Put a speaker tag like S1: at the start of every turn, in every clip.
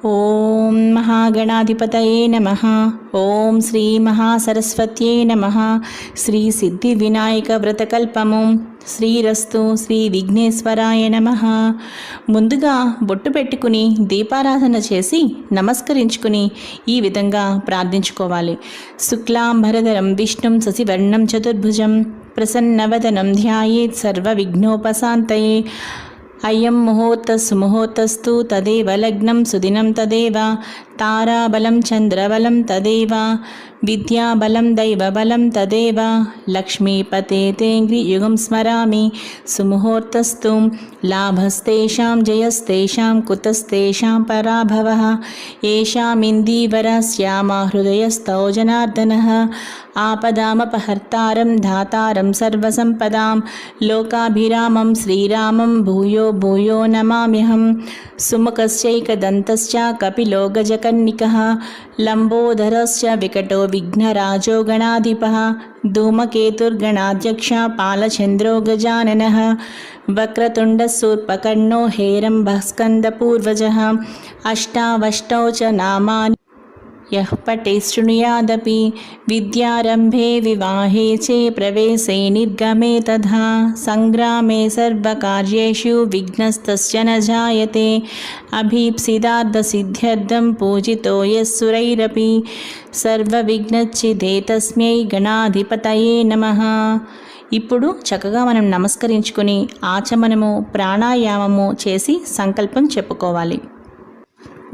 S1: ఓం మహాగణాధిపతయే నమః. ఓం శ్రీ మహాసరస్వత్యై నమః. శ్రీ సిద్ధి వినాయక వ్రతకల్పము శ్రీరస్తు శ్రీ విఘ్నేశ్వరాయ నమః. ముందుగా బొట్టు పెట్టుకుని దీపారాధన చేసి నమస్కరించుకుని ఈ విధంగా ప్రార్థించుకోవాలి. శుక్లాంబరధరం విష్ణుం శశివర్ణం చతుర్భుజం ప్రసన్నవదనం ధ్యాయేత్ సర్వ విఘ్నోపశాంతయే. అయం ముహూర్తస్సు తదేవ లగ్నం సుదినం తదేవ తారాబలం చంద్రబలం తదేవ విద్యాబలం దైవబలం తదేవ లక్ష్మీపతే తేంగ్రియుగం స్మరామి. సుముహూర్తస్తు లాభస్తేషాం జయస్తేషాం కుతస్తేషాం పరాభవః. ఏషామిందీవర శ్యామా హృదయస్థో జనార్దనః. ఆపదామపహర్తారం ధాతారం సర్వసంపదాం లోకాభిరామం శ్రీరామం భూయో భూయో నమామ్యహం. సుముఖస్యైకదంతశ్చ కపిలో గజకర్ణికః లంబోదరస్య వికటో విఘ్నరాజో గణాధిపః. ధూమకేతుర్గణాధ్యక్ష పాలచంద్రో గజాననః. వక్రతుండశూర్పకర్ణో హేరంబః స్కందపూర్వజः. అష్టావష్టౌ చ నామాని యః పఠే శృణుయాదపి. విద్యారంభే వివాహే చే ప్రవేశే నిర్గమే తథా. సంగ్రామే సర్వకార్యేషు విఘ్నస్తస్య న జాయతే. అభీప్సితార్థసిద్ధ్యర్థం పూజితో యస్సురైరపి. సర్వవిఘ్నచ్ఛిదే తస్మై గణాధిపతయే నమః. ఇప్పుడు చక్కగా మనం నమస్కరించుకుని ఆచమనము ప్రాణాయామము చేసి సంకల్పం చెప్పుకోవాలి.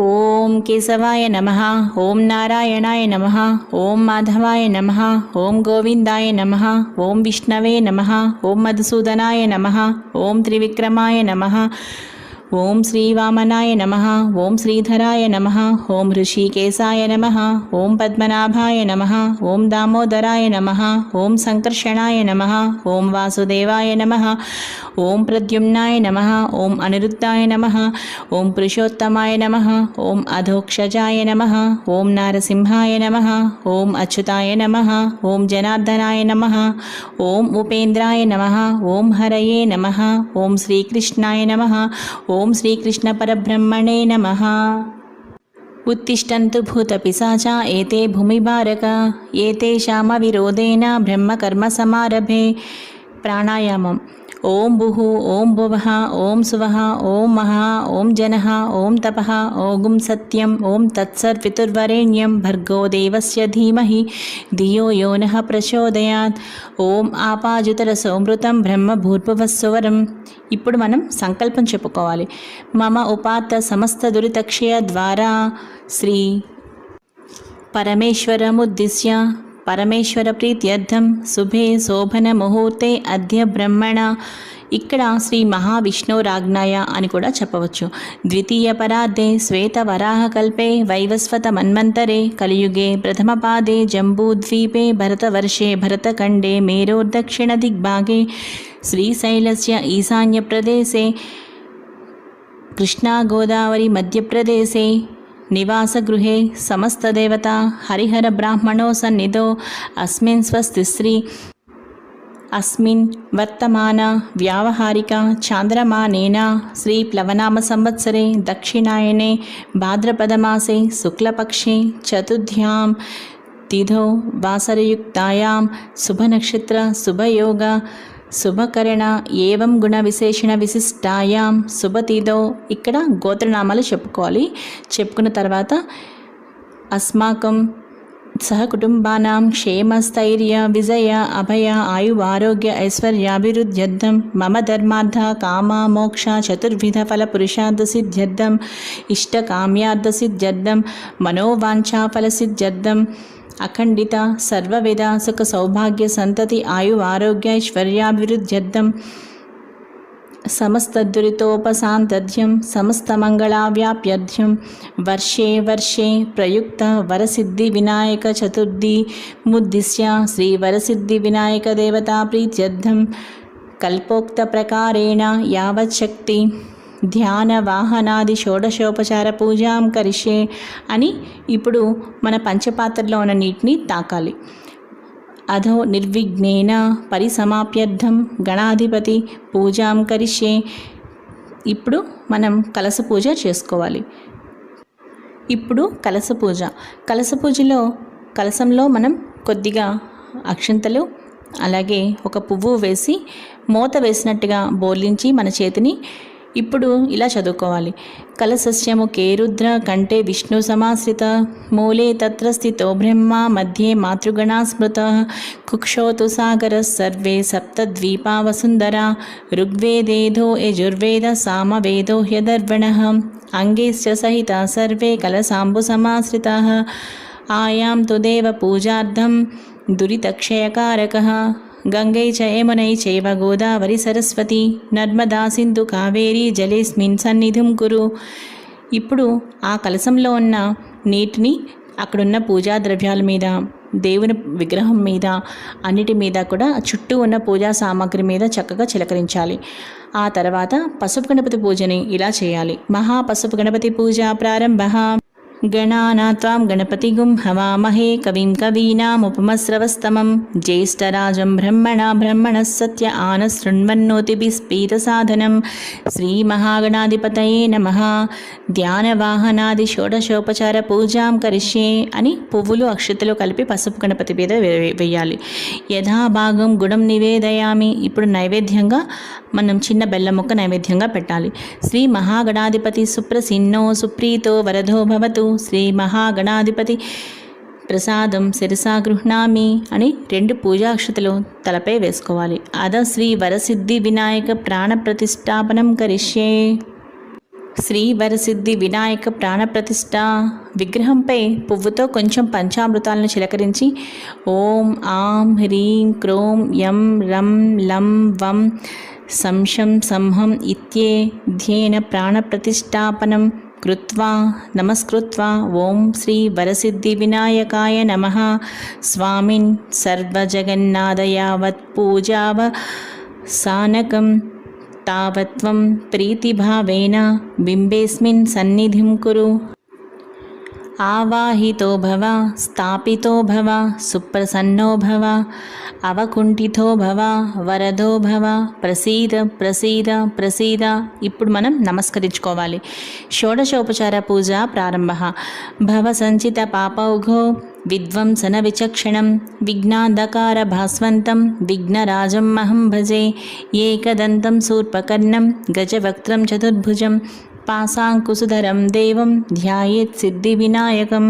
S1: ఓం కేశవాయ నమః. ఓం నారాయణాయ నమః. ఓం మాధవాయ నమః. ఓం గోవిందాయ నమః. ఓం విష్ణవే నమః. ఓం మధుసూదనాయ నమః. ఓం త్రివిక్రమాయ నమః. ఓం శ్రీవామనాయ నమః. ఓం శ్రీధరాయ నమః. ఓం హృషీకేశాయ నమః. ఓం పద్మనాభాయ నమః. ఓం దామోదరాయ నమః. ఓం సంకర్షణాయ నమః. ఓం వాసుదేవాయ నమః. ఓం ప్రద్యుమ్నాయ నమః. ఓం అనిరుద్ధాయ నమః. ఓం పురుషోత్తమాయ నమః. ఓం అధోక్షజాయ నమః. ఓం నారసింహాయ నమః. ఓం అచ్యుతాయ నమః. ఓం జనార్దనాయ నమః. ఓం ఉపేంద్రాయ నమః. ఓం హరయే నమః. ఓం శ్రీకృష్ణాయ నమః. ఓం శ్రీకృష్ణ పరబ్రహ్మణే నమః. ఉత్తిష్టంతు భూతపిశాచా ఏతే భూమిభారక ఏతేషామవిరోధేన బ్రహ్మకర్మ సమారభే. ప్రాణాయామం. ఓం భుః ఓం భువః ఓం సువః ఓం మహా ఓం జనః ఓం తపః ఓం సత్యం ఓం తత్సర్వితుర్వరేణ్యం భర్గో దేవస్య ధీమహి ధియో యో నః ప్రచోదయాత్. ఓం ఆపాజుతరసోమృతం బ్రహ్మ భూర్భువస్సువరం. ఇప్పుడు మనం సంకల్పం చెప్పుకోవాలి. మమ ఉపాత్త సమస్త దురితక్షయ ద్వారా శ్రీ పరమేశ్వరముద్దిశ్య పరమేశ్వర ప్రీత్యర్థం శుభే శోభన ముహూర్తే అద్య బ్రహ్మణ. ఇక్కడ శ్రీ మహావిష్ణురాజ్ఞాయ అని కూడా చెప్పవచ్చు. ద్వితీయ పరార్ధే శ్వేతవరాహకల్పే వైవస్వత మన్వంతరే కలియుగే ప్రథమపాదే జంబూద్వీపే భరతవర్షే భరతఖండే మేరోర్దక్షిణ దిగ్భాగే శ్రీశైలస్య ఈశాన్యప్రదేశే కృష్ణా గోదావరి మధ్యప్రదేశే నివాసగృహే సమస్తదేవతా హరిహర బ్రాహ్మణో సన్నిధో అస్మిన్ స్వస్తిశ్రీ అస్మిన్ వర్తమాన వ్యావహారిక చాంద్రమానేన శ్రీ ప్లవనామ సంవత్సరే దక్షిణాయనే భాద్రపదమాసే శుక్లపక్షే చతుర్థ్యాం తిథౌ వాసరయుక్తాయాం శుభనక్షత్ర శుభయోగ శుభకరణ ఏవం గుణ విశేషణ విశిష్టాయాం శుభతిథౌ. ఇక్కడ గోత్రనామాలు చెప్పుకోవాలి. చెప్పుకున్న తర్వాత అస్మాకం సహకుటుంబానాం క్షేమస్థైర్య విజయ అభయ ఆయు ఆరోగ్య ఐశ్వర్యాభివృద్ధ్యర్థం మమ ధర్మార్థ కామ మోక్ష చతుర్విధ ఫల పురుషార్థ సిద్ధ్యర్థం ఇష్టకామ్యార్థ సిద్ధ్యర్థం మనోవాంఛా ఫల సిద్ధ్యర్థం అఖండిత సర్వవిధ సుఖ సౌభాగ్య సంతతి ఆయు ఆరోగ్య ఐశ్వర్యాభివృద్ధ్యర్థం సమస్త దురితోపశాంతధ్యం సమస్త మంగళావ్యాప్యర్థ్యం వర్షే వర్షే ప్రయుక్త వరసిద్ధి వినాయక చతుర్థి ముద్దిశ్య శ్రీ వరసిద్ధి వినాయక దేవతా ప్రీత్యర్థం కల్పోక్త ప్రకారేణ యావచ్చక్తి ధ్యాన వాహనాది షోడశోపచార పూజాం కరిష్యే అని ఇప్పుడు మన పంచపాత్రలో ఉన్న నీటిని తాకాలి. అధో నిర్విఘ్నేన పరిసమాప్యర్థం గణాధిపతి పూజాం కరిష్యే. ఇప్పుడు మనం కలశ పూజ చేసుకోవాలి. ఇప్పుడు కలశ పూజ. కలశ పూజలో కలశంలో మనం కొద్దిగా అక్షంతలు అలాగే ఒక పువ్వు వేసి మూత వేసినట్టుగా బోర్లించి మన చేతిని ఇప్పుడు ఇలా చదువుకోవాలి. కలశస్య ముఖే రుద్ర కంఠే విష్ణు సమాశ్రిత మూలే తత్ర స్థితో బ్రహ్మ మధ్యే మాతృగణా స్మృత కుక్షోతు సాగర సర్వే సప్తద్వీపా వసుంధరా ఋగ్వేదేదో యజుర్వేద సామవేదో హ్యదర్వణః అంగైశ్చ సహిత సర్వే కలశాంబు సమాశ్రితాః ఆయాం తు దేవ పూజార్థం దురితక్షయకారకః గంగై చ యమునై చైవ గోదావరి సరస్వతి నర్మదా సింధు కావేరీ జలేస్మిన్ సన్నిధిం కురు. ఇప్పుడు ఆ కలశంలో ఉన్న నీటిని అక్కడున్న పూజా ద్రవ్యాల మీద, దేవుని విగ్రహం మీద, అన్నిటి మీద కూడా చుట్టూ ఉన్న పూజా సామాగ్రి మీద చక్కగా చిలకరించాలి. ఆ తర్వాత పసుపు గణపతి పూజని ఇలా చేయాలి. మహా పసుపు గణపతి పూజ ప్రారంభ. గణానాత్వాం గణపతిగుం హవామహే కవిం కవీనాముపమస్రవస్తమం జ్యేష్ఠరాజం బ్రహ్మణः సత్య ఆనశృణ్వన్నోతిభిస్పీతసాధనం శ్రీమహాగణాధిపతయే నమః. ధ్యానవాహనాది షోడశోపచార పూజాం కరిష్యే అని పువ్వులు అక్షతలు కలిపి పసుపు గణపతి మీద వేయాలి. యథాభాగం గుణం నివేదయామి. ఇప్పుడు నైవేద్యంగా మనం చిన్న బెల్లం ముక్క నైవేద్యంగా పెట్టాలి. శ్రీ మహాగణాధిపతి సుప్రసిన్నో సుప్రీతో వరదో భవతు. శ్రీ మహాగణాధిపతి ప్రసాదం శిరసా గృహ్ణామి అని 2 పూజాక్షతలు తలపై వేసుకోవాలి. అద శ్రీ వరసిద్ధి వినాయక ప్రాణ ప్రతిష్టాపనం కరిష్యే. శ్రీ వరసిద్ధి వినాయక ప్రాణప్రతిష్ఠ. విగ్రహంపై పువ్వుతో కొంచెం పంచామృతాలను చిలకరించి ఓం ఆం హ్రీం క్రోం యం రం లం వం సంశం సంహం ఇత్యేధ్యేన ప్రాణప్రతిష్టాపనం కృత్వా నమస్కృత్వా ఓం శ్రీ వరసిద్ధి వినాయకాయ నమః స్వామిన్ సర్వజగన్నాథయావత్ పూజావసానకం తావత్వం ప్రీతిభావేన బింబేస్మిన్ సన్నిధిం కురు. ఆవాహితో భవ స్థాపితో భవ సుప్రసన్నో భవ అవకుంఠితో భవ వరదో భవ ప్రసీద ప్రసీద ప్రసీద. ఇప్పుడు మనం నమస్కరించుకోవాలి. షోడశోపచార పూజ ప్రారంభ. భవ సంచిత పాపౌఘో విధ్వంసన విచక్షణం విఘ్నాంధకార భాస్వంతం విఘ్నరాజం మహం భజే. ఏకదంతం శూర్పకర్ణం గజవక్త్రం చతుర్భుజం పాశాంకుశధరం దేవం ధ్యాయేత్ సిద్ధివినాయకం.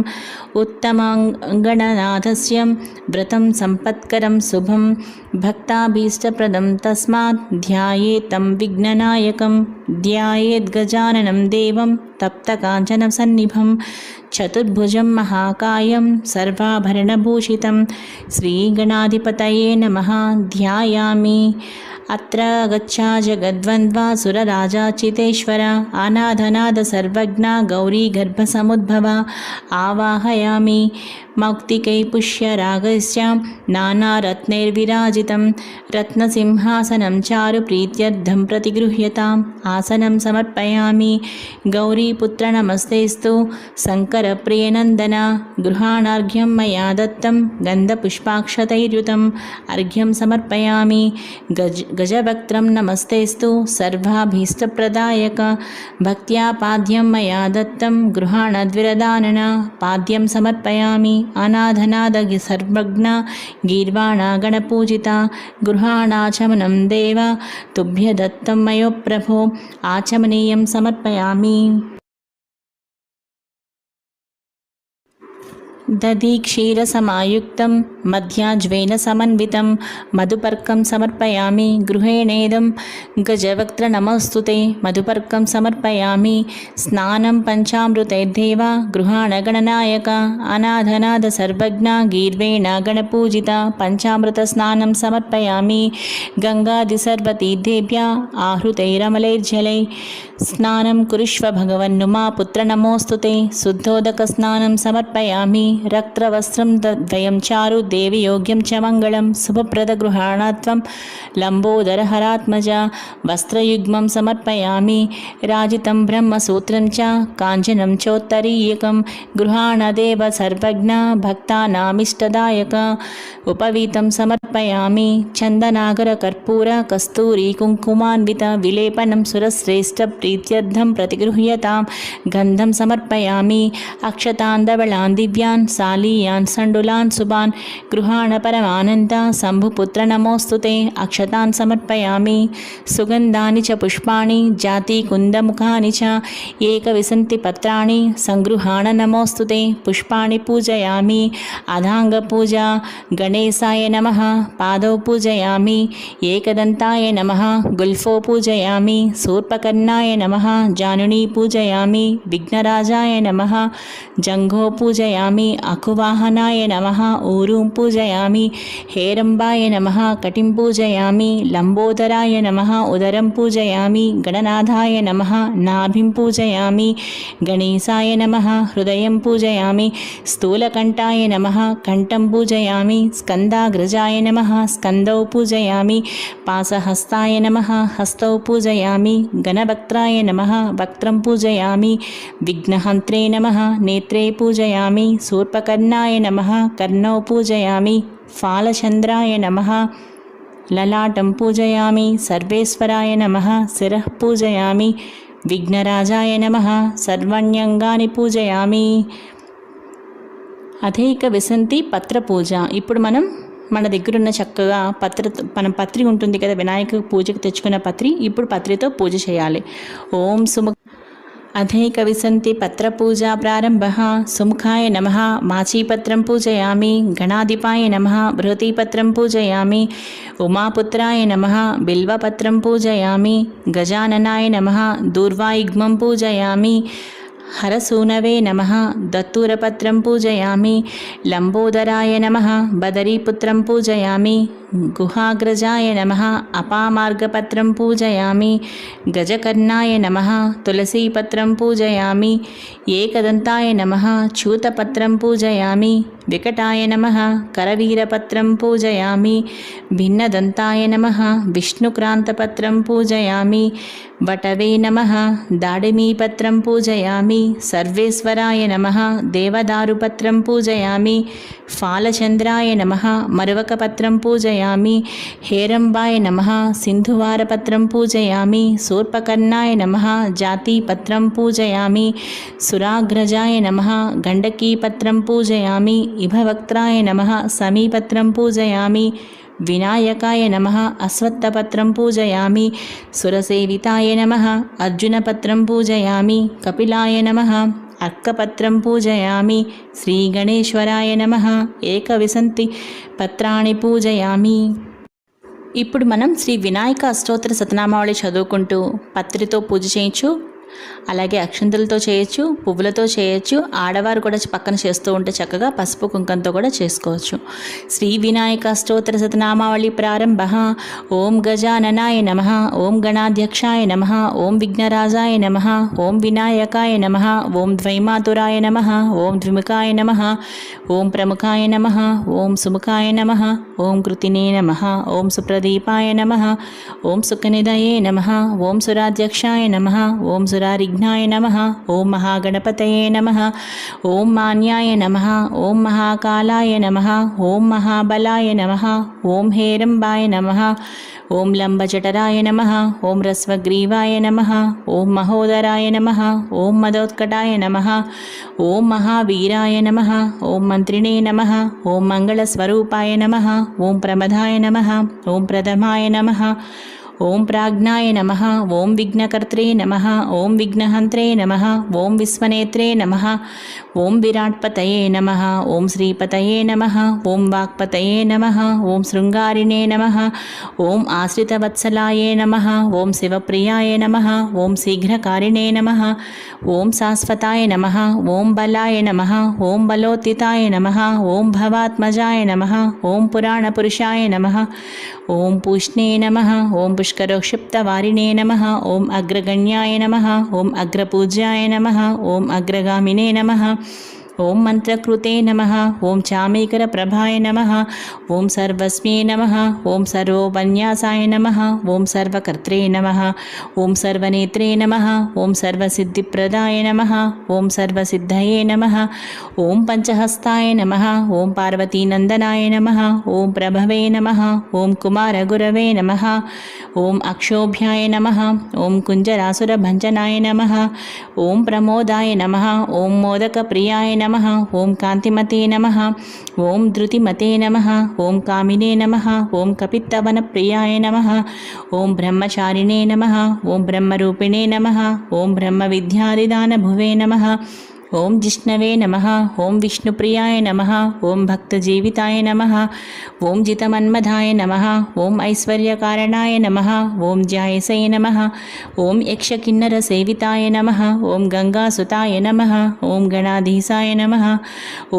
S1: ఉత్తమాంగణనాథస్య వ్రతం సంపత్కరం శుభం భక్తాభీష్టప్రదం తస్మాత్ ధ్యాయేతం విఘ్ననాయకం. ధ్యాయేత్ గజాననం దేవం తప్తకాంచన సన్నిభం చతుర్భుజం మహాకాయం సర్వాభరణభూషితం. శ్రీగణాధిపతయే నమః. ధ్యాయామి. అత్ర గచ్చా జగద్వంద్వాసురరాజాచితేశ్వర అనాథనాథ సర్వజ్ఞ గౌరీ గర్భసముద్భవ. ఆవాహయామి. మౌక్తికై పుష్యరాగస్య నానారత్నైర్విరాజితం రత్నసింహాసనం చారు ప్రీత్యర్థం ప్రతిగృహ్యతాం. ఆసనం సమర్పయామి. గౌరీపుత్ర నమస్తేస్తు శంకరప్రియనందన. గృహాణార్ఘ్యం మయా దత్తం గంధపుష్పాక్షతైర్యుతం. అర్ఘ్యం సమర్పయామి. గజవక్త్రం నమస్తేస్తు సర్వాభీష్టప్రదాయక. భక్త్యా పాద్యం మయా దత్తం గృహాణద్విరదానన. పాద్యం సమర్పయామి. అనాథనాద సర్వజ్ఞ గీర్వాణా గణపూజిత. గృహాణాచమనం దేవ తుభ్య దత్తం మయో ప్రభో. ఆచమనీయం సమర్పయామి. దధి క్షీరసమాయుక్తం మధ్యాజ్వేన సమన్వితం మధుపర్కం సమర్పయామి. గృహేణేదం గజవక్త్ర నమస్తుతే మధుపర్కం సమర్పయామి. స్నానం పంచామృతైర్దేవ గృహాణగణనాయక. అనాథనాథ సర్వజ్ఞ గీర్వేణ గణపూజిత. పంచామృత స్నానం సమర్పయామి. గంగాది సర్వతీర్థేభ్య ఆహృతైరమలైర్జలై స్నానం కురుష్వ భగవన్ను మా పుత్ర నమోస్తుతే. శుద్ధోదక స్నానం సమర్పయామి. రక్తవస్త్రం ద్వయం చారు దేవి యోగ్యం చ మంగళం. శుభప్రద గృహాణత్వం లంబోదర హరాత్మజ. వస్త్రయుగ్మం సమర్పయామి. రాజితం బ్రహ్మసూత్రం చ కాంచనం చోత్తరీయకం. గృహాణదేవ సర్వజ్ఞ భక్తానామిష్టదాయక. ఉపవీతం సమర్పయామి. చందనాగర కర్పూర కస్తూరి కుంకుమాన్విత విలేపనం సురశ్రేష్ఠ प्रीत्यर्थं प्रतिगृह्यतां गन्धं समर्पयामि अक्षतान् धवलान् दिव्यान् सालीयान् सण्डुलान् शुभान् गृहाण परमानन्द शम्भुपुत्र नमोऽस्तु ते अक्षतान् समर्पयामि सुगन्धानि च पुष्पाणि जातिकुन्दमुखानि च एकविंशति पत्राणि सङ्गृहाण नमोऽस्तु ते पुष्पाणि पूजयामि अधाङ्गपूजा गणेशाय नमः पादौ पूजयामि एकदन्ताय नमः गुल्फो पूजयामि शूर्पकर्णाय नमः जानुनी पूजयामि विघ्नराजाय नमः जङ्घो पूजयामि अकुवाहनाय नमः ऊरुं पूजयामि हेरम्बाय नमः कटिं पूजयामि लम्बोदराय नमः उदरं पूजयामि गणनाथाय नमः नाभिं पूजयामि गणेशाय नमः हृदयं पूजयामि स्थूलकण्ठाय नमः कण्ठं पूजयामि स्कन्दाग्रजाय नमः स्कन्दौ पूजयामि पाशहस्ताय नमः हस्तौ पूजयामि गणवक्त्राय नमः वक्त्रं पूजयामि विघ्नहन्त्रे नमः नेत्रे पूजयामि शूर्पकर्णाय नमः कर्णौ पूजयामि फालचन्द्राय नमः ललाटं पूजयामि सर्वेश्वराय नमः शिरः पूजयामि विघ्नराजाय नमः सर्वाण्यंगानि पूजयामि అధైక విసంతి పత్ర పూజ. ఇప్పుడు మన దగ్గరున్న చక్కగా మనం పత్రి ఉంటుంది కదా, వినాయక పూజకు తెచ్చుకున్న పత్రి. ఇప్పుడు పత్రితో పూజ చేయాలి. ఓం సుముఖ అధైక విసంతి పత్ర పూజ ప్రారంభ. సుముఖాయ నమః మాచీపత్రం పూజయామి గణాధిపాయ నమః బృహతీపత్రం పూజయామి ఉమాపుత్రాయ నమః బిల్వపత్రం పూజయామి గజాననాయ నమః దూర్వాయుగ్మం పూజయామి हरसूनवे नमः दत्तूरपत्रं पूजयामि लम्बोदराय नमः बदरीपुत्रं पूजयामि गुहाग्रजाय नमः अपामार्गपत्रं पूजयामि गजकर्णाय नमः तुलसीपत्रं पूजयामि एकदन्ताय नमः च्यूतपत्रं पूजयामि विकटाय नमः करवीरपत्रं पूजयामि भिन्नदन्ताय नमः विष्णुक्रान्तपत्रं पूजयामि वटवे नमः दाडिमीपत्रं पूजयामि सर्वेश्वराय नमः देवदारुपत्रं पूजयामि फालचन्द्राय नमः मरुवकपत्रं पूजयामि हेरम्बाय नमः सिन्धुवारपत्रं पूजयामि शूर्पकर्णाय नमः जातिपत्रं पूजयामि सुराग्रजाय नमः गण्डकीपत्रं पूजयामि इभवक्त्राय नमः समीपत्रं पूजयामि विनायकाय नमः अश्वत्थपत्रं पूजयामि सुरसेविताय नमः अर्जुनपत्रं पूजयामि कपिलाय नमः अर्कपत्रं पूजयामि श्रीगणेश्वराय नमः एकविंशति పత్రాన్ని పూజయామి. ఇప్పుడు మనం శ్రీ వినాయక అష్టోత్తర శతనామావళి చదువుకుంటూ పత్రితో పూజ చేయొచ్చు. అలాగే అక్షంతలతో చేయొచ్చు, పువ్వులతో చేయొచ్చు. ఆడవారు కూడా పక్కన చేస్తూ ఉంటే చక్కగా పసుపు కుంకంతో కూడా చేసుకోవచ్చు. శ్రీ వినాయక అష్టోత్తర శతనామావళి ప్రారంభ. ఓం గజాననాయ నమః ఓం గణాధ్యక్షాయ నమః ఓం విఘ్నరాజాయ నమః ఓం వినాయకాయ నమః ఓం ద్వైమాతురాయ నమః ఓం ద్విముఖాయ నమః ఓం ప్రముఖాయ నమః ఓం సుముఖాయ నమః ఓం కృతినే నమః ఓం సుప్రదీపాయ నమః ఓం సుఖనిధయే నమః ఓం సురాధ్యక్షాయ నమః ఓం సురారిఘ్నాయ నమః ఓం మహాగణపతయే నమః ఓం మాన్యాయ నమః ఓం మహాకాలాయ నమః ఓం మహాబలాయ నమః ఓం హేరంబాయ నమః ఓం లంబజఠరాయ నమః ఓం రస్వగ్రీవాయ నమః ఓం మహోదరాయ నమః ఓం మదోత్కటాయ నమః ఓం మహావీరాయ నమః ఓం మంత్రిణే నమః ఓం మంగళస్వరూపాయ నమః ఓం ప్రమదాయ నమః ఓం ప్రథమాయ నమః ఓం ప్రాజ్ఞాయ నమః ఓం విఘ్నకర్త్రే నమః ఓం విఘ్నహంత్రే నమః ఓం విశ్వనేత్రే నమః ఓం విరాట్పతయే నమః ఓం శ్రీపతయే నమః ఓం వాక్పతయే నమః ఓం శృంగారిణే నమః ఓం ఆశ్రితవత్సలాయే నమః ఓం శివప్రియాయ నమః ఓం శీఘ్రకారిణే నమః ఓం శాశ్వతాయ నమః ఓం బలాయ నమః ఓం బలోత్తితాయ నమః ఓం భవాత్మజాయ నమః ఓం పురాణపురుషాయ నమః ఓం పూష్ణే నమః ఓం పుష్కరోక్షిప్తవారిణే నమః ఓం అగ్రగణ్యాయ నమః ఓం అగ్రపూజ్యాయ నమః ఓం అగ్రగామినే నమః ఓం మంత్రకృతే నమః. ఓం చామీకర ప్రభాయ నమః. ఓం సర్వస్మే నమః. ఓం సర్వోపన్యాసాయ నమః. ఓం సర్వకర్త్రే నమః. ఓం సర్వనేత్రే నమః. ఓం సర్వసిద్ధిప్రదాయ నమః. ఓం సర్వసిద్ధయే నమః. ఓం పంచహస్తాయ నమః. ఓం పార్వతీనందనాయ నమః. ఓం ప్రభవే నమః. ఓం కుమారగురవే నమః. ఓం అక్షోభ్యాయ నమః. ఓం కుంజరాసురభంజనాయ నమః. ఓం ప్రమోదాయ నమః. ఓం మోదకప్రియాయ నమః. ఓం కాంతిమతే నమః. ఓం ధృతిమతే నమః. ఓం కామినే నమః. ఓం కపిత్తవనప్రియాయ నమః. ఓం బ్రహ్మచారిణే నమః. ఓం బ్రహ్మరూపిణే నమః. ఓం బ్రహ్మవిద్యాదిదానభువే నమః. ఓం జిష్ణవే నమః. ఓం విష్ణుప్రియాయ నమః. ఓం భక్తజీవితాయ నమః. ఓం జితమన్మధాయ నమః. ఓం ఐశ్వర్యకారణాయ నమః. ఓం జాయసే నమః. ఓం యక్షకిన్నరసేవితాయ నమః. ఓం గంగాసుతాయ నమః. ఓం గణాధీశాయ నమః.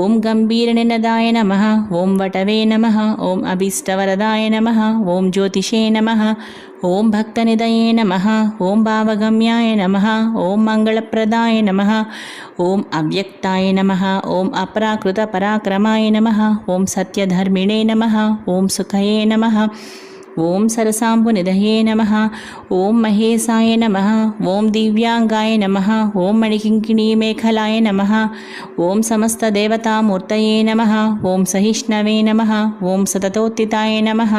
S1: ఓం గంభీరనినదాయ నమః. ఓం వటవే నమః. ఓం అభీష్టవరదాయ నమః. ఓం జ్యోతిషే నమః. ఓం భక్తనిదయే నమః. ఓం భావగమ్యాయ నమః. ఓం మంగళప్రదాయ నమః. ఓం అవ్యక్తాయ నమః. ఓం అప్రాకృత పరాక్రమాయ నమః. ఓం సత్యధర్మిణే నమః. ఓం సుఖయే నమః. ఓం సరసాంబునిధయే నమః. ఓం మహేశాయ నమః. ఓం దివ్యాంగాయ నమః. ఓం మణికింకిణీమేఖలాయ నమః. ఓం సమస్తదేవతామూర్తయే నమః. ఓం సహిష్ణవే నమః. ఓం సతతోత్థితాయ నమః.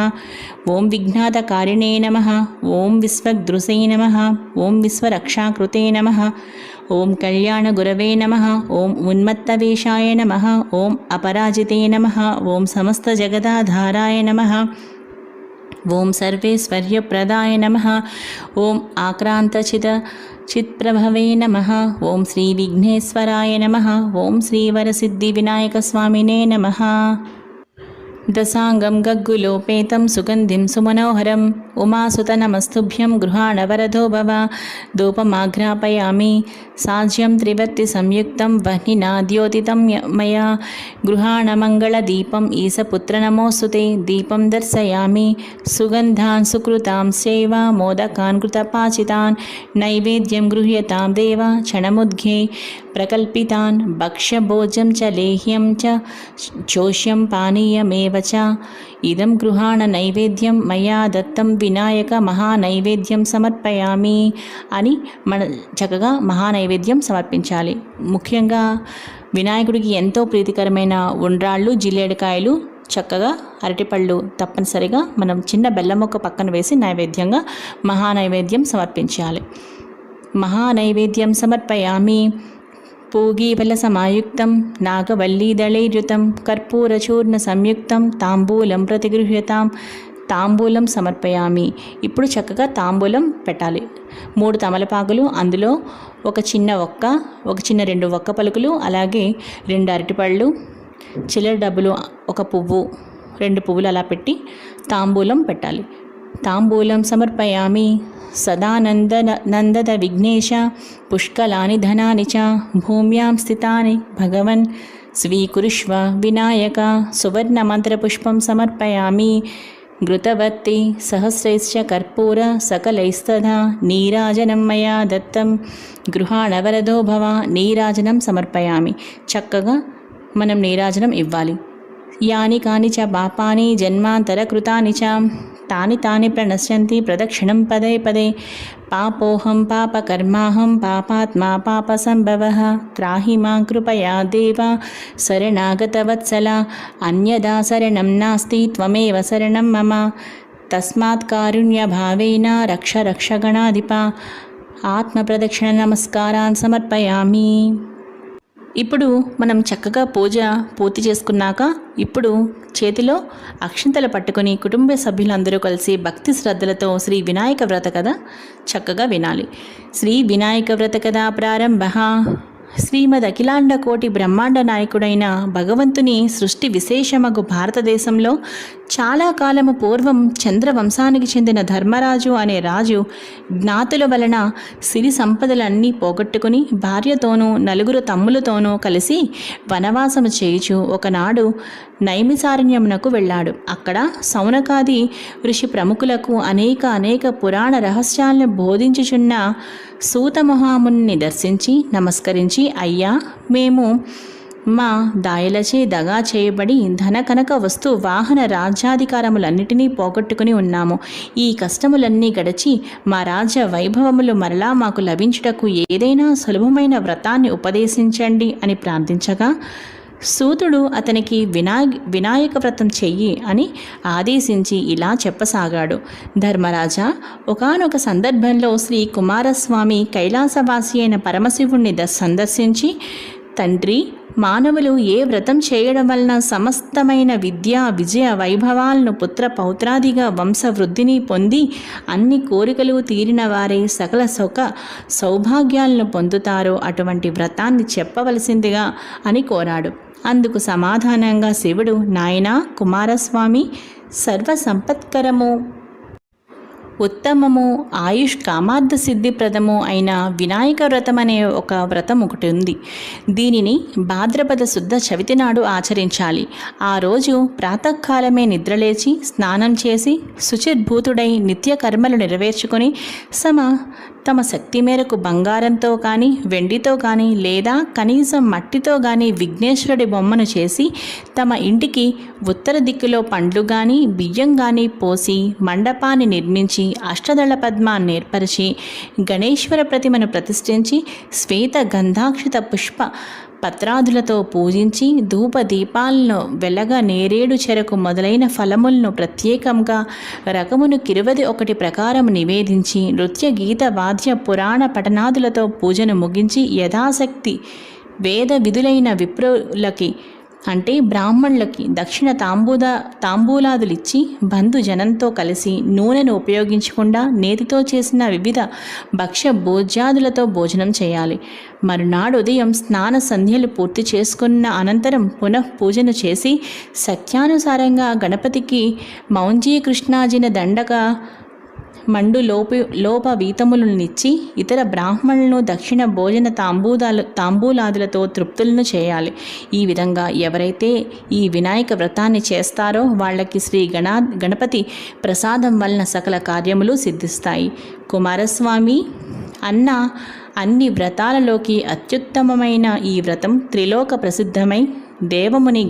S1: ఓం విఘ్నాతకారిణే నమః. ఓం విశ్వదృశే నమః. ఓం విశ్వరక్షాకృతే నమః. ఓం కళ్యాణగురవే నమః. ఓం ఉన్మత్తవేషాయ నమః. ఓం అపరాజితే నమః. ఓం సమస్తజగదాధారాయ నమః. ఓం సర్వేశ్వర్యప్రదాయ నమః. ఓం ఆక్రాంతచిత్ప్రభవే నమః. ఓం శ్రీ విఘ్నేశ్వరాయ నమః. ఓం శ్రీవరసిద్ధివినాయకస్వామినే నమః. దశాంగం గగ్గులోపేతం సుగంధిం సుమనోహరం ఉమాసుత నమస్తుభ్యం గృహాణవరదో భవ. ధూపమాఘ్రాపయామి సాజ్యం త్రివర్తి సంయుక్తం వహ్నినా ద్యోతితం మయా. గృహాణమంగళదీపం ఈశపుత్ర నమోస్తుతే. దీపం దర్శయామి సుగంధాన్ సుకృతాం సేవ మోదకాన్ కృతపాచితాన్. నైవేద్యం గృహ్యతాం దేవ క్షణముద్ఘే ప్రకల్పితాన్. భక్ష్యభోజ్యం చ లేహ్యం చ చోష్యం పానీయమేవ చ. ఇదం గృహాణ నైవేద్యం మయా దత్తం వినాయక మహానైవేద్యం సమర్పయామి అని మన చక్కగా మహానైవేద్యం సమర్పించాలి. ముఖ్యంగా వినాయకుడికి ఎంతో ప్రీతికరమైన ఉండ్రాళ్ళు, జిల్లేడుకాయలు, చక్కగా అరటిపళ్ళు తప్పనిసరిగా మనం చిన్న బెల్లం ముక్క పక్కన వేసి నైవేద్యంగా మహానైవేద్యం సమర్పించాలి. మహానైవేద్యం సమర్పయామి. పూగీఫలసమాయుక్తం నాగవల్లీదళైర్యుతం కర్పూరచూర్ణ సంయుక్తం తాంబూలం ప్రతిగృహ్యతాం. తాంబూలం సమర్పయామి. ఇప్పుడు చక్కగా తాంబూలం పెట్టాలి. 3 తమలపాకులు, అందులో ఒక చిన్న 2 ఒక్క పలుకులు, అలాగే 2 అరటిపళ్ళు, చిల్లర డబ్బులు, 1 పువ్వు, 2 పువ్వులు అలా పెట్టి తాంబూలం పెట్టాలి. తాంబూలం సమర్పయామి. సదానందద విఘ్నేశ పుష్కలాని ధనాని చ భూమ్యాం స్థితాని భగవన్ స్వీకురుష్వ వినాయక. సువర్ణమంత్రపుష్పం సమర్పయామి. ఘృతవర్తి సహస్రైశ్చ కర్పూర సకలైస్తదా నీరాజనం మయా దత్తం గృహాణవరదో భవ. నీరాజనం సమర్పయామి. చక్కగా మనం నీరాజనం ఇవ్వాలి. యాని కాని చ పాపాని జన్మాంతరకృతాని చ తాని ప్రణశ్యంతి ప్రదక్షిణం పదే పదే. పాపోహం పాపకర్మాహం పాపాత్మా పాపసంభవః. త్రాహి మాం కృపయా దేవ శరణాగతవత్సల. అన్యదా శరణం నాస్తి త్వమేవ శరణం మమ. తస్మాత్ కారుణ్యభావేన రక్ష రక్షగణాధిప. ఆత్మప్రదక్షిణ నమస్కారాన్ సమర్పయామి. ఇప్పుడు మనం చక్కగా పూజ పూర్తి చేసుకున్నాక ఇప్పుడు చేతిలో అక్షింతలు పట్టుకొని కుటుంబ సభ్యులందరూ కలిసి భక్తి శ్రద్ధలతో శ్రీ వినాయక వ్రత కథ చక్కగా వినాలి. శ్రీ వినాయక వ్రత కథ ప్రారంభ. శ్రీమద్ అఖిలాండ కోటి బ్రహ్మాండ నాయకుడైన భగవంతుని సృష్టి విశేషమగు భారతదేశంలో చాలా కాలము పూర్వం చంద్రవంశానికి చెందిన ధర్మరాజు అనే రాజు జ్ఞాతుల వలన సిరి సంపదలన్నీ పోగొట్టుకుని భార్యతోనూ 4 తమ్ములతోనూ కలిసి వనవాసము చేయుచు ఒకనాడు నైమిసారణ్యమునకు వెళ్ళాడు. అక్కడ సౌనకాది ఋషి ప్రముఖులకు అనేక పురాణ రహస్యాలను బోధించుచున్న సూత మహాముని దర్శించి నమస్కరించి, అయ్యా, మేము మా దాయలచే దగా చేయబడి ధన కనక వస్తు వాహన రాజ్యాధికారములన్నిటినీ పోగొట్టుకుని ఉన్నాము. ఈ కష్టములన్నీ గడిచి మా రాజ్య వైభవములు మరలా మాకు లభించుటకు ఏదైనా సులభమైన వ్రతాన్ని ఉపదేశించండి అని ప్రార్థించగా సూతుడు అతనికి వినాయక వ్రతం చెయ్యి అని ఆదేశించి ఇలా చెప్పసాగాడు. ధర్మరాజా, ఒకానొక సందర్భంలో శ్రీ కుమారస్వామి కైలాసవాసి అయిన పరమశివుణ్ణి సందర్శించి, తండ్రి, మానవులు ఏ వ్రతం చేయడం వలన సమస్తమైన విద్యా విజయ వైభవాలను పుత్ర పౌత్రాదిగా వంశవృద్ధిని పొంది అన్ని కోరికలు తీరిన వారే సకల సౌభాగ్యాలను పొందుతారో అటువంటి వ్రతాన్ని చెప్పవలసిందిగా అని కోరాడు. అందుకు సమాధానంగా శివుడు, నాయనా కుమారస్వామి, సర్వసంపత్కరము ఉత్తమము ఆయుష్ కామార్థ సిద్ధిప్రదము అయిన వినాయక వ్రతం అనే ఒక వ్రతం ఒకటి ఉంది. దీనిని భాద్రపద శుద్ధ చవితి నాడు ఆచరించాలి. ఆ రోజు ప్రాతకాలమే నిద్రలేచి స్నానం చేసి శుచిర్భూతుడై నిత్య కర్మలు నెరవేర్చుకొని తమ శక్తి మేరకు బంగారంతో కానీ వెండితో కానీ లేదా కనీసం మట్టితో కానీ విఘ్నేశ్వరుడి బొమ్మను చేసి తమ ఇంటికి ఉత్తర దిక్కులో పండ్లు కానీ బియ్యం కానీ పోసి మండపాన్ని నిర్మించి అష్టదళ పద్మాన్ని ఏర్పరిచి గణేశ్వర ప్రతిమను ప్రతిష్ఠించి శ్వేత గంధాక్షిత పుష్ప పత్రాదులతో పూజించి ధూప దీపాలను వెలగ నేరేడు చెరకు మొదలైన ఫలములను ప్రత్యేకంగా రకమును 21 ప్రకారం నివేదించి నృత్య గీత వాద్య పురాణ పఠనాదులతో పూజను ముగించి యథాశక్తి వేద విధులైన విప్రులకి అంటే బ్రాహ్మణులకి దక్షిణ తాంబూలాదులిచ్చి బంధుజనంతో కలిసి నూనెను ఉపయోగించకుండా నేతితో చేసిన వివిధ భక్ష్య భోజ్యాదులతో భోజనం చేయాలి. మరునాడు ఉదయం స్నాన సంధ్యలు పూర్తి చేసుకున్న అనంతరం పూజను చేసి సత్యానుసారంగా గణపతికి మౌంజీ కృష్ణాజిన దండక మండు లోప వీతములనిచ్చి ఇతర బ్రాహ్మణులను దక్షిణ భోజన తాంబూలాదులతో తృప్తులను చేయాలి. ఈ విధంగా ఎవరైతే ఈ వినాయక వ్రతాన్ని చేస్తారో వాళ్ళకి శ్రీ గణపతి ప్రసాదం వలన సకల కార్యములు సిద్ధిస్తాయి. కుమారస్వామి, అన్ని వ్రతాలలోకి అత్యుత్తమమైన ఈ వ్రతం త్రిలోక ప్రసిద్ధమై దేవముని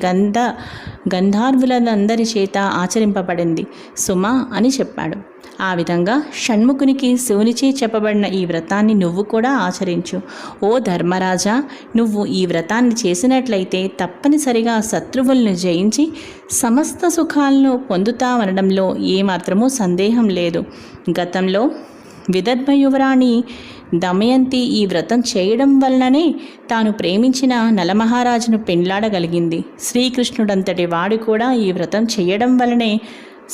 S1: గంధార్వులందరి చేత ఆచరింపబడింది సుమా అని చెప్పాడు. ఆ విధంగా షణ్ముఖునికి శివునిచే చెప్పబడిన ఈ వ్రతాన్ని నువ్వు కూడా ఆచరించు. ఓ ధర్మరాజా, నువ్వు ఈ వ్రతాన్ని చేసినట్లయితే తప్పనిసరిగా శత్రువులను జయించి సమస్త సుఖాలను పొందుతావనడంలో ఏమాత్రమూ సందేహం లేదు. గతంలో విదర్భ యువరాణి దమయంతి ఈ వ్రతం చేయడం వలననే తాను ప్రేమించిన నలమహారాజును పెండ్లాడగలిగింది. శ్రీకృష్ణుడంతటి వాడు కూడా ఈ వ్రతం చేయడం వలనే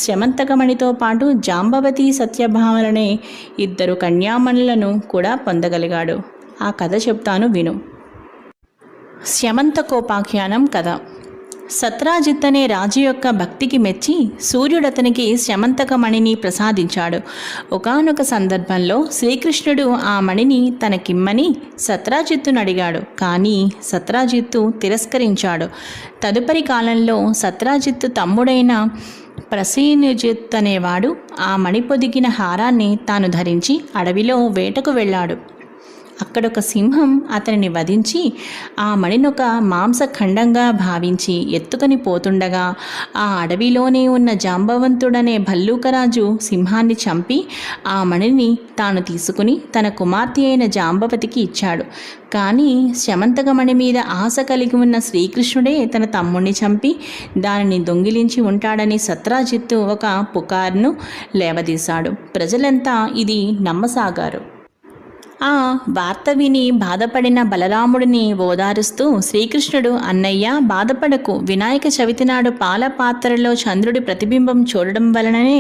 S1: శమంతకమణితో పాటు జాంబవతి సత్యభామలనే 2 కన్యామణులను కూడా పొందగలిగాడు. ఆ కథ చెప్తాను విను. శమంతకోపాఖ్యానం కథ. సత్రాజిత్ అనే రాజు యొక్క భక్తికి మెచ్చి సూర్యుడతనికి శమంతకమణిని ప్రసాదించాడు. ఒకానొక సందర్భంలో శ్రీకృష్ణుడు ఆ మణిని తనకిమ్మని సత్రాజిత్తును అడిగాడు. కానీ సత్రాజిత్తు తిరస్కరించాడు. తదుపరి కాలంలో సత్రాజిత్తు తమ్ముడైన ప్రసేనజిత్ అనేవాడు ఆ మణి పొదిగిన హారాన్ని తాను ధరించి అడవిలో వేటకు వెళ్ళాడు. అక్కడొక సింహం అతనిని వధించి ఆ మణినొక మాంసఖండంగా భావించి ఎత్తుకొని పోతుండగా ఆ అడవిలోనే ఉన్న జాంబవంతుడనే భల్లూకరాజు సింహాన్ని చంపి ఆ మణిని తాను తీసుకుని తన కుమార్తె అయిన జాంబవతికి ఇచ్చాడు. కానీ శమంతకమణి మీద ఆశ కలిగి ఉన్న శ్రీకృష్ణుడే తన తమ్ముణ్ణి చంపి దానిని దొంగిలించి ఉంటాడని సత్రాజిత్తు ఒక పుకార్ను లేవదీశాడు. ప్రజలంతా ఇది నమ్మసాగారు. ఆ వార్త విని బాధపడిన బలరాముడిని ఓదారుస్తూ శ్రీకృష్ణుడు, అన్నయ్య బాధపడకు, వినాయక చవితి నాడు పాల పాత్రలో చంద్రుడి ప్రతిబింబం చూడడం వలననే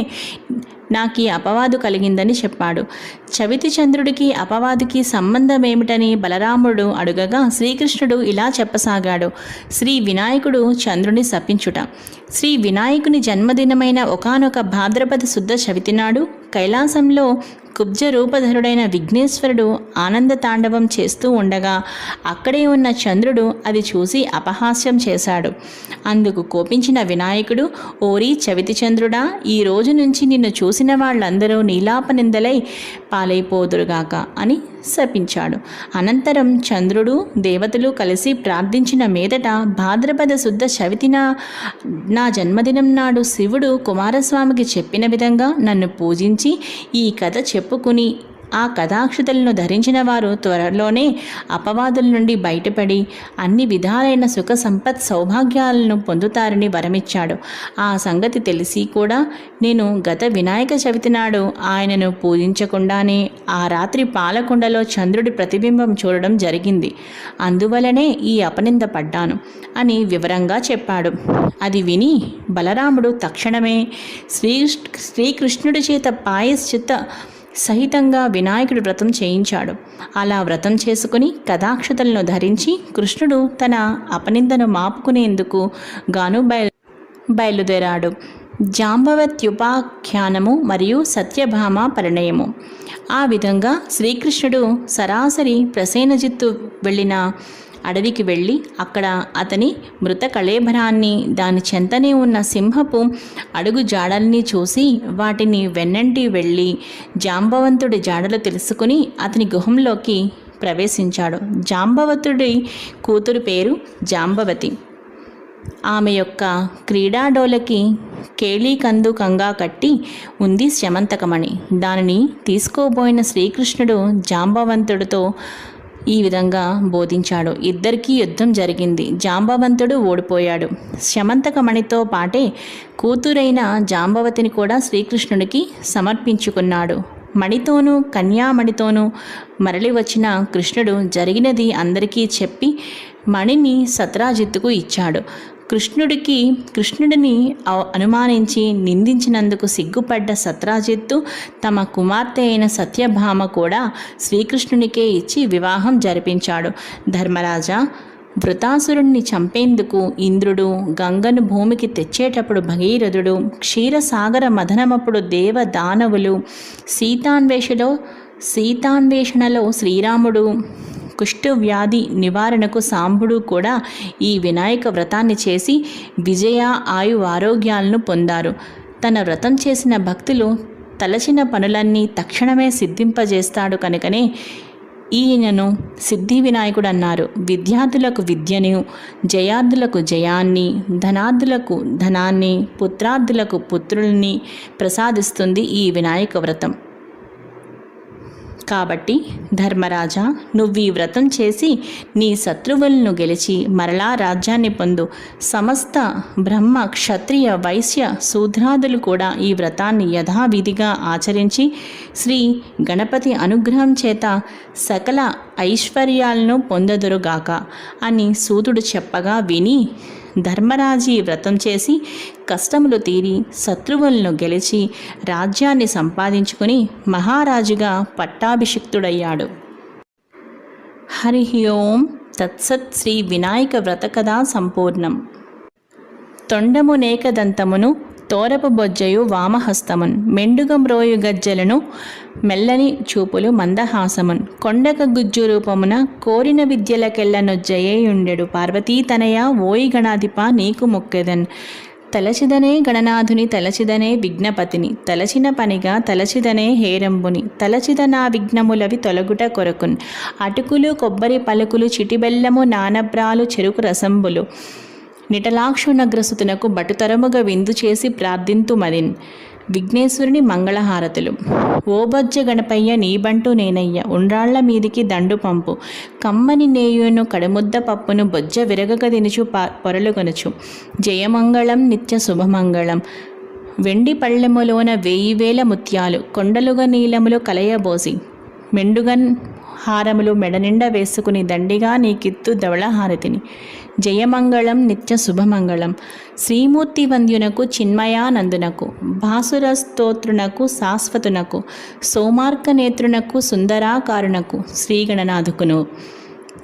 S1: నాకు ఈ అపవాదు కలిగిందని చెప్పాడు. చవితి చంద్రుడికి అపవాదుకి సంబంధం ఏమిటని బలరాముడు అడుగగా శ్రీకృష్ణుడు ఇలా చెప్పసాగాడు. శ్రీ వినాయకుడు చంద్రుని శపించుట. శ్రీ వినాయకుని జన్మదినమైన ఒకానొక భాద్రపద శుద్ధ చవితి నాడు కైలాసంలో కుబ్జ రూపధరుడైన విఘ్నేశ్వరుడు ఆనంద తాండవం చేస్తూ ఉండగా అక్కడే ఉన్న చంద్రుడు అది చూసి అపహాస్యం చేశాడు. అందుకు కోపించిన వినాయకుడు, ఓరి చవితి చంద్రుడా, ఈ రోజు నుంచి నిన్ను చూసిన వాళ్ళందరూ నీలాపనిందలై పాలైపోదురుగాక అని శపించాడు. అనంతరం చంద్రుడు దేవతలు కలిసి ప్రార్థించిన మీదట భాద్రపద శుద్ధ చవితిన నా జన్మదినం నాడు శివుడు కుమారస్వామికి చెప్పిన విధంగా నన్ను పూజించి ఈ కథ చెప్పుకుని ఆ కథాక్షతలను ధరించిన వారు త్వరలోనే అపవాదుల నుండి బయటపడి అన్ని విధాలైన సుఖ సంపత్ సౌభాగ్యాలను పొందుతారని వరమిచ్చాడు. ఆ సంగతి తెలిసి కూడా నేను గత వినాయక చవితి నాడు ఆయనను పూజించకుండానే ఆ రాత్రి పాలకొండలో చంద్రుడి ప్రతిబింబం చూడడం జరిగింది. అందువలనే ఈ అపనింద పడ్డాను అని వివరంగా చెప్పాడు. అది విని బలరాముడు తక్షణమే శ్రీకృష్ణుడి చేత ప్రాయశ్చిత్త సహితంగా వినాయకుడి వ్రతం చేయించాడు. అలా వ్రతం చేసుకుని కథాక్షతలను ధరించి కృష్ణుడు తన అపనిందను మాపుకునేందుకు గాను బయలుదేరాడు. జాంబవత్యుపాఖ్యానము మరియు సత్యభామ పరిణయము. ఆ విధంగా శ్రీకృష్ణుడు సరాసరి ప్రసేనజిత్తు వెళ్ళిన అడవికి వెళ్ళి అక్కడ అతని మృత కళేబరాన్ని దాని చెంతనే ఉన్న సింహపు అడుగు జాడల్ని చూసి వాటిని వెన్నంటి వెళ్ళి జాంబవంతుడి జాడలు తెలుసుకుని అతని గుహంలోకి ప్రవేశించాడు. జాంబవతుడి కూతురు పేరు జాంబవతి. ఆమె యొక్క క్రీడాడోలకి కేళీకందుకంగా కట్టి ఉంది శమంతకమణి. దానిని తీసుకోబోయిన శ్రీకృష్ణుడు జాంబవంతుడితో ఈ విధంగా బోధించాడు. ఇద్దరికీ యుద్ధం జరిగింది. జాంబవంతుడు ఓడిపోయాడు. శమంతకమణితో పాటే కూతురైన జాంబవతిని కూడా శ్రీకృష్ణుడికి సమర్పించుకున్నాడు. మణితోనూ కన్యామణితోనూ మరలి వచ్చిన కృష్ణుడు జరిగినది అందరికీ చెప్పి మణిని సత్రాజిత్తుకు ఇచ్చాడు. కృష్ణుడిని అనుమానించి నిందించినందుకు సిగ్గుపడ్డ సత్రాజిత్తు తమ కుమార్తె అయిన సత్యభామ కూడా శ్రీకృష్ణునికే ఇచ్చి వివాహం జరిపించాడు. ధర్మరాజా, వృతాసురుణ్ణి చంపేందుకు ఇంద్రుడు గంగను భూమికి తెచ్చేటప్పుడు భగీరథుడు, క్షీరసాగర మథనమప్పుడు దేవ దానవులు, సీతాన్వేషణలో శ్రీరాముడు, కుష్ఠవ్యాధి నివారణకు సాంబుడు కూడా ఈ వినాయక వ్రతాన్ని చేసి విజయ ఆయు ఆరోగ్యాలను పొందారు. తన వ్రతం చేసిన భక్తులు తలచిన పనులన్నీ తక్షణమే సిద్ధింపజేస్తాడు కనుకనే ఈయనను సిద్ధి వినాయకుడు అన్నారు. విద్యార్థులకు విద్యను, జయార్థులకు జయాన్ని, ధనార్థులకు ధనాన్ని, పుత్రార్థులకు పుత్రుల్ని ప్రసాదిస్తుంది ఈ వినాయక వ్రతం. కాబట్టి ధర్మరాజా, నువ్వు ఈ వ్రతం చేసి నీ శత్రువులను గెలిచి మరలా రాజ్యాన్ని పొందు. సమస్త బ్రహ్మ క్షత్రియ వైశ్య శూద్రాదులు కూడా ఈ వ్రతాన్ని యథావిధిగా ఆచరించి శ్రీ గణపతి అనుగ్రహం చేత సకల ఐశ్వర్యాలను పొందదురుగాక అని సూతుడు చెప్పగా విని ధర్మరాజు వ్రతం చేసి కష్టములు తీరి శత్రువులను గెలిచి రాజ్యాన్ని సంపాదించుకుని మహారాజుగా పట్టాభిషిక్తుడయ్యాడు. హరి ఓం తత్సత్. శ్రీ వినాయక వ్రత కథా సంపూర్ణం. తొండము నేకదంతమును తోరపు బొజ్జయు వామహస్తమున్, మెండుగ మ్రోయు గజ్జలను మెల్లని చూపులు మందహాసమున్, కొండక గుజ్జు రూపమున కోరిన విద్యలకెల్ల నొజ్జయేయుండెడు పార్వతీతనయ ఓయి గణాధిప నీకు మొక్కెదన్. తలచిదనే గణనాథుని తలచిదనే విఘ్నపతిని, తలచిన పనిగా తలచిదనే హేరంబుని, తలచిద నా విఘ్నములవి తొలగుట కొరకున్. అటుకులు కొబ్బరి పలుకులు చిటిబెల్లము నానబ్రాలు చెరుకు రసంబులు నిటలాక్షునగ్రసుతునకు బటుతరముగా విందు చేసి ప్రార్థింతుమదిన్. విఘ్నేశ్వరుని మంగళహారతులు. ఓబొజ్జ గణపయ్య నీబంటూ నేనయ్య, ఉండ్రాళ్ల మీదికి దండు పంపు, కమ్మని నేయును కడుముద్ద పప్పును బొజ్జ విరగక తినుచు పొరలుగొనుచు. జయమంగళం నిత్య శుభమంగళం. వెండి పళ్ళెములోన 1000 ముత్యాలు కొండలుగా నీలములు కలయబోసి, మెండుగన్ హారములు మెడనిండా వేసుకుని దండిగా నీకిత్తు ధవళహారతిని. జయమంగళం నిత్య శుభమంగళం. శ్రీమూర్తి వంద్యునకు చిన్మయానందునకు, భాసుర స్తోత్రునకు శాశ్వతునకు, సోమార్కనేత్రునకు సుందరాకారునకు, శ్రీగణనాథుకును.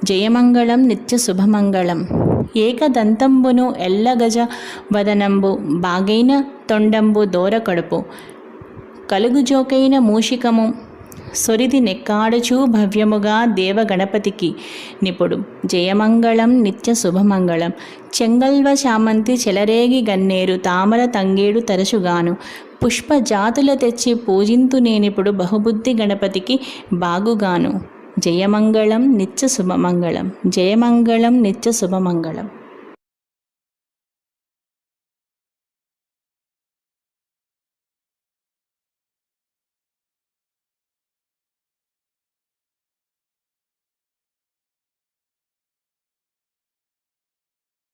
S1: జయమంగళం నిత్య శుభమంగళం. ఏకదంతంబును ఎల్లగజ వదనంబు, బాగైన తొండంబు దోర కడుపు, కలుగుజోకైన మూషికము, సొరిది నెక్కాడుచూ భవ్యముగా దేవగణపతికి నిపుడు. జయమంగళం నిత్య శుభమంగళం. చెంగల్వ చామంతి చెలరేగి గన్నేరు తామర తంగేడు తరచుగాను, పుష్ప జాతుల తెచ్చి పూజింతు నేనిప్పుడు బహుబుద్ధి గణపతికి బాగుగాను. జయమంగళం నిత్య శుభమంగళం, జయమంగళం నిత్య శుభమంగళం.